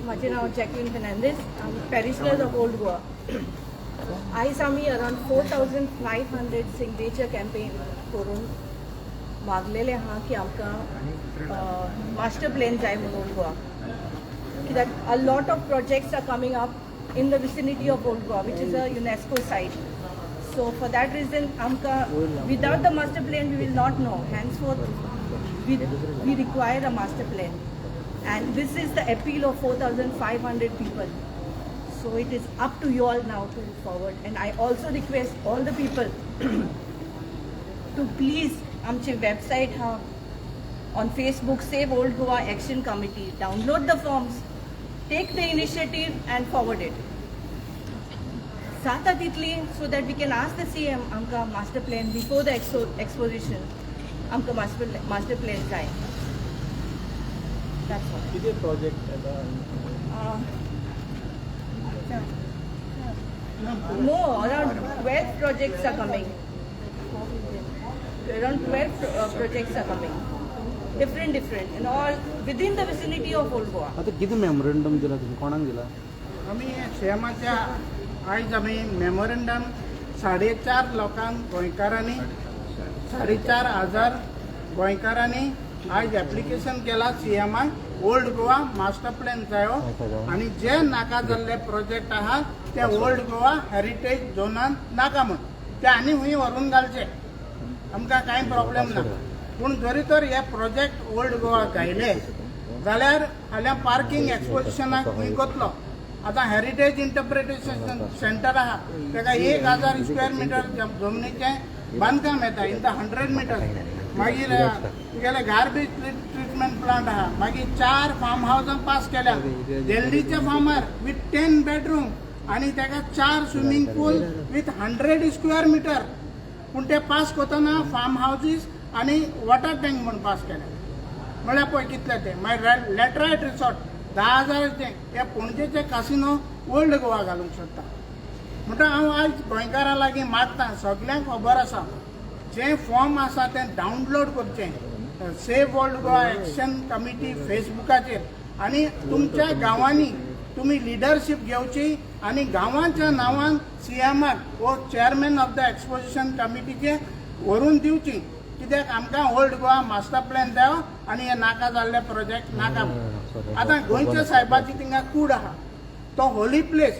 माझे नाव Jacqueline Fernandes. Parishioners of old Goa. आयज आमी अरावंड 4500 सिग्नेचर कॅम्पेन करून मागलेले आहा की आमकां मास्टर प्लॅन जाय म्हणून ओल्ड गोवा. कित्याक a lot of projects are coming up in the vicinity of Old Goa, which is a UNESCO site. So for that reason, without the master plan, we will not know. Henceforth, we require a master plan. And this is the appeal of 4,500 people. So it is up to you all now to move forward. And I also request all the people to please, आमचे website on Facebook, Save Old Goa Action Committee, download the forms, take the initiative and forward it. Sata titli, so that we can ask the CM amka master plan before the exposition. Amka master plan jai. That's all. Is it project No, around 12 projects are coming. Around 12 projects are coming. Different and all within the vicinity of Old Goa. आता किती memorandum दिला तुम्ही कोणाक दिला? आम्ही शेमाच्या आयज आम्ही memorandum 4.5 लोकांक गोंयकारांनी 4,500 गोंयकारांनी आयज एप्लिकेशन केला सीएमाक ओल्ड गोवा मास्टर प्लॅन जायो आणि जे नाका जाल्ले प्रोजेक्ट आहा ते ओल्ड गोवा हेरिटेज झोनान नाका म्हण ते आनी हूंय व्हरून घालचे. आमकां कांय प्रॉब्लेम ना. पूण जरी तर हे प्रोजेक्ट ओल्ड गोवा गायले जाल्यार फाल्यां पार्किंग एक्सपोजिशनाक खंय करतलो. आतां हेरिटेज इंटरप्रिटेशन सेंटर आहा ताका 1,000 स्क्वेअर मिटर जमनीचें बांदकाम येता इन द 100 मिटर. मागीर तुगेले गार्बेज ट्रिटमेंट प्लांट आहा. मागीर 4 फार्म हावसां पास केल्या दिल्लीच्या फार्मार विथ 10 बेडरूम आनी ताका 4 swimming pool with 100 square metre. पूण ते पास करतना फार्म हावजीस आनी वॉटर टँक म्हणून पास केले. म्हळ्यार पळय कितले ते. मागीर लॅटरायट रिसॉर्ट 10,000 हे पणजेचे कासिनो ओल्ड गोवा घालूंक सोदता. म्हणटा हांव आयज गोंयकारां लागीं मागता सगळ्यांक खबर आसा जे फॉर्म आसा ते डावनलोड करचे save old Goa action committee फेसबुकाचेर आनी तुमच्या गांवांनी तुम्ही लिडरशीप घेवची आनी गांवांच्या नांवान सीएमाक वो चेअरमॅन ऑफ द एक्सपोजिशन कमिटीचे व्हरून दिवची. कित्याक आमकां ओल्ड गोवा मास्टर प्लॅन जायो आनी हे नाका जाल्ले प्रोजेक्ट नाका. आतां गोंयच्या साहेबाची थिंगा कूड आहा तो होली प्लेस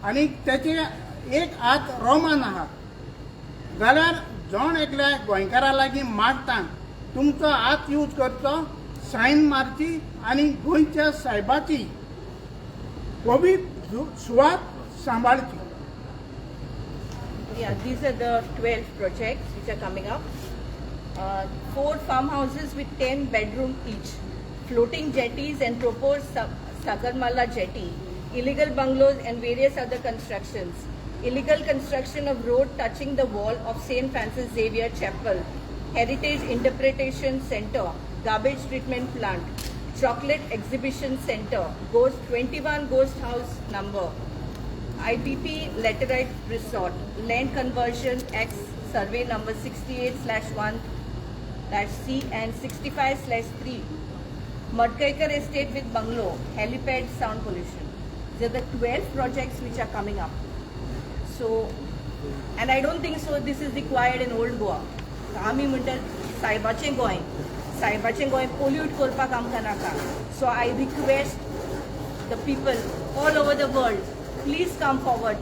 आनी तेचे एक हात रोमान आहा जाल्यार जोण एकल्या गोंयकारा लागीं मागता तुमचो हात यूज करचो सायन मारची आनी गोंयच्या साहेबाची पवित्र सुवात सांबाळची. Yeah, these are the 12 projects which are coming up. 4 farmhouses with 10 bedroom each, floating jetties and proposed Sagarmala jetty, illegal bungalows and various other constructions, illegal construction of road touching the wall of St. Francis Xavier Chapel, Heritage Interpretation Center, garbage treatment plant, chocolate exhibition center, 21 ghost house number, IPP Laterite Resort, land conversion X survey number 68/1-C and 65/3, Mudkaikar Estate with bungalow, helipad, sound pollution. These are the 12 projects which are coming up. So, and I don't think so this is required in Old Goa. आमी म्हणटात सायबाचें Goa pollute करपाक आमकां नाका. So I request the people all over the world, please come forward,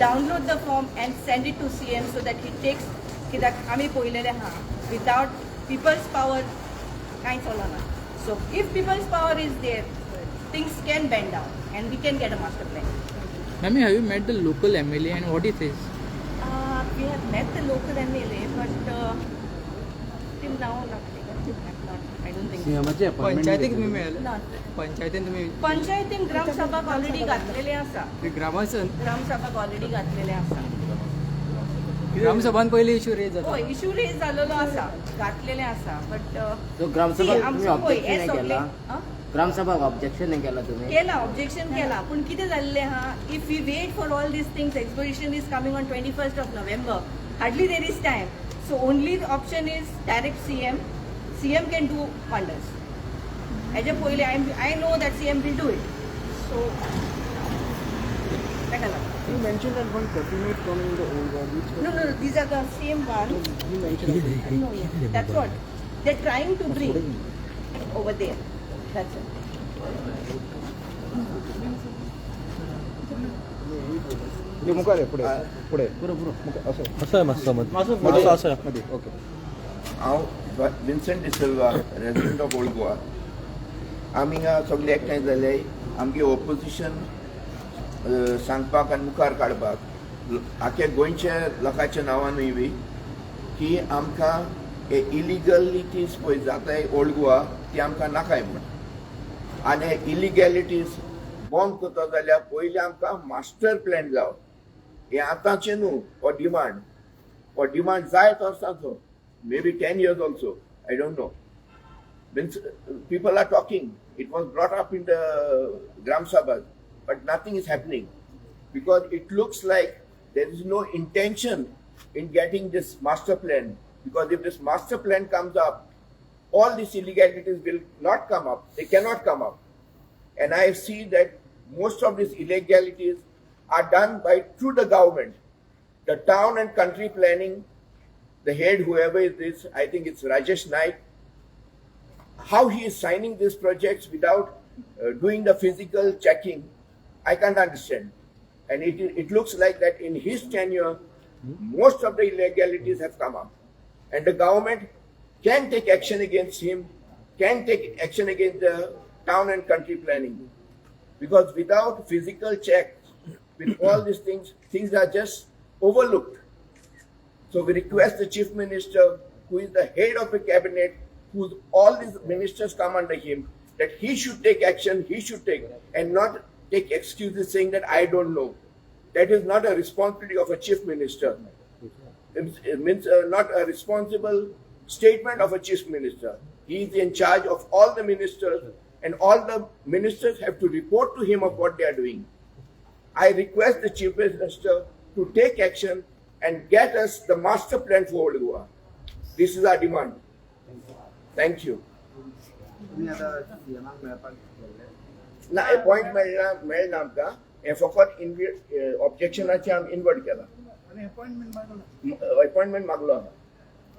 download the form and send it to CM so that he takes. कित्याक आमी पळयलेलें आहा without people's power कांयच चलना. So if people's power is there, things can bend down and we can get a master plan. Ma'am, have you met the local MLA and what he says? We have met the local MLA, but till now nothing. I don't think so. सीएमाचे पंचायतीक तुम्ही मेळले? Not. पंचायतीन तुम्ही पंचायतीन ग्रामसभाक already घातलेले आसा. ग्रामसभाक already घातलेले आसा. ग्रामसभान पयली इश्यू रेज जाता. होय, इश्यू रेज जालेलो आसा, घातलेले आसा. बट तो ग्रामसभा तुम्ही ऑब्जेक्शन नाही केला. ग्रामसभा ऑब्जेक्शन नाही केला तुम्ही. केला ऑब्जेक्शन केला. पण कितें जाल्लें आहा, if we wait for all these things, exposition is coming on 21st of November, hardly there is time. So only the option is direct CM. CM can do wonders. हेजे पयलीं I know that CM will do it. So ताका लागून. You mentioned that one 38 ton in the old one. Which No, these are the same ones. you mentioned. No, that's what they're trying to bring over there. That's it. मुखार पुढे पुढे असं असं आहे मस्त मध्ये असं आहे मध्ये ओके हांव Vincent D'Silva resident of old Goa आमी हिंगा सगळे एकठांय जाले आमगे ओपोजिशन सांगपाक आनी मुखार काडपाक आख्या गोंयच्या लोकांच्या नांवानूय बी की आमकां हे इलिगलिटीज पळय जाताय ओल्ड गोवा ती आमकां नाकाय म्हण आनी हे इलिगॅलिटीज बंद करता जाल्यार पयलीं आमकां मास्टर प्लॅन जावप हे आतांचे न्हू हो डिमांड जायत वर्सांचो maybe 10 years also, I don't know. Means people are talking. It was brought up in the Gram Sabha, but nothing is happening because it looks like there is no intention in getting this master plan. Because if this master plan comes up, all these illegalities will not come up. They cannot come up. And I see that most of these illegalities are done through the government. The town and country planning, the head, whoever it is, I think it's Rajesh Naik, how he is signing these projects without doing the physical checking, I can't understand. And it looks like that in his tenure, most of the illegalities have come up. And the government can take action against him, can take action against the town and country planning. Because without physical checks, with all these things are just overlooked. So we request the Chief Minister, who is the head of the cabinet, whose all these ministers come under him, that he should take action, and not take excuses saying that I don't know. That is not a responsibility of a Chief Minister. It means not a responsible statement of a Chief Minister. He is in charge of all the ministers, and all the ministers have to report to him of what they are doing. I request the Chief Minister to take action and get us the master plan for Old Goa. This is our demand. Thank you. ना appoint मेळना आमकां हे फकत ऑब्जेक्शनाचे आमी invert केला आणि appointment मागलो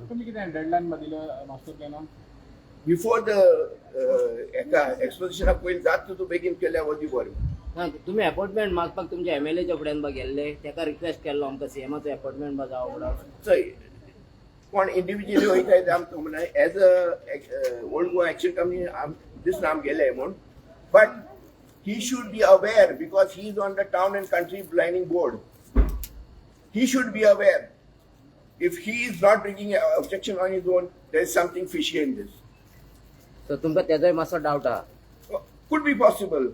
तुम्ही किती deadline दिलं मास्टर प्लॅन बिफोर द एका एक्सपोजिशनाक पयलीं जात तूं बेगीन केल्या वदी बरें ना तुम्ही अपॉइंटमेंट मागपाक तुमच्या MLAच्या फुड्यान बा गेल्ले ताका रिक्वेस्ट केल्लो आमकां CMचो अपॉइंटमेंट बा जावं म्हणून चोय कोण इंडिविज्युअली वयताय ते आमकां म्हणा as a old Goa action company दिसना आम गेले म्हूण but he should be aware because he is on the town and country planning board. He should be aware. If he is not bringing an objection on his own, there is something fishy in this. सो तुमकां तेजोय मातसो doubt आहा Could be possible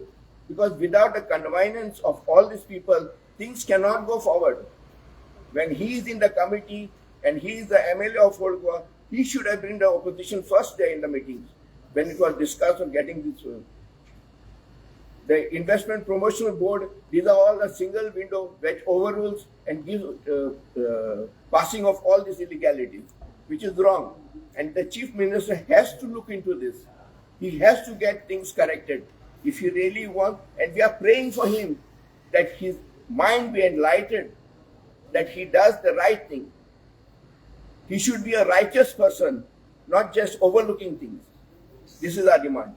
because without the connivance of all these people, things cannot go forward. When he is in the committee and he is the MLA of Old Goa, he should have been the opposition first day in the meetings when it was discussed on getting this. The investment promotional board, these are all a single window which overrules and gives passing of all these illegalities, which is wrong. And the chief minister has to look into this. He has to get things corrected. If he really wants, and we are praying for him that his mind be enlightened, that he does the right thing. He should be a righteous person, not just overlooking things. This is our demand.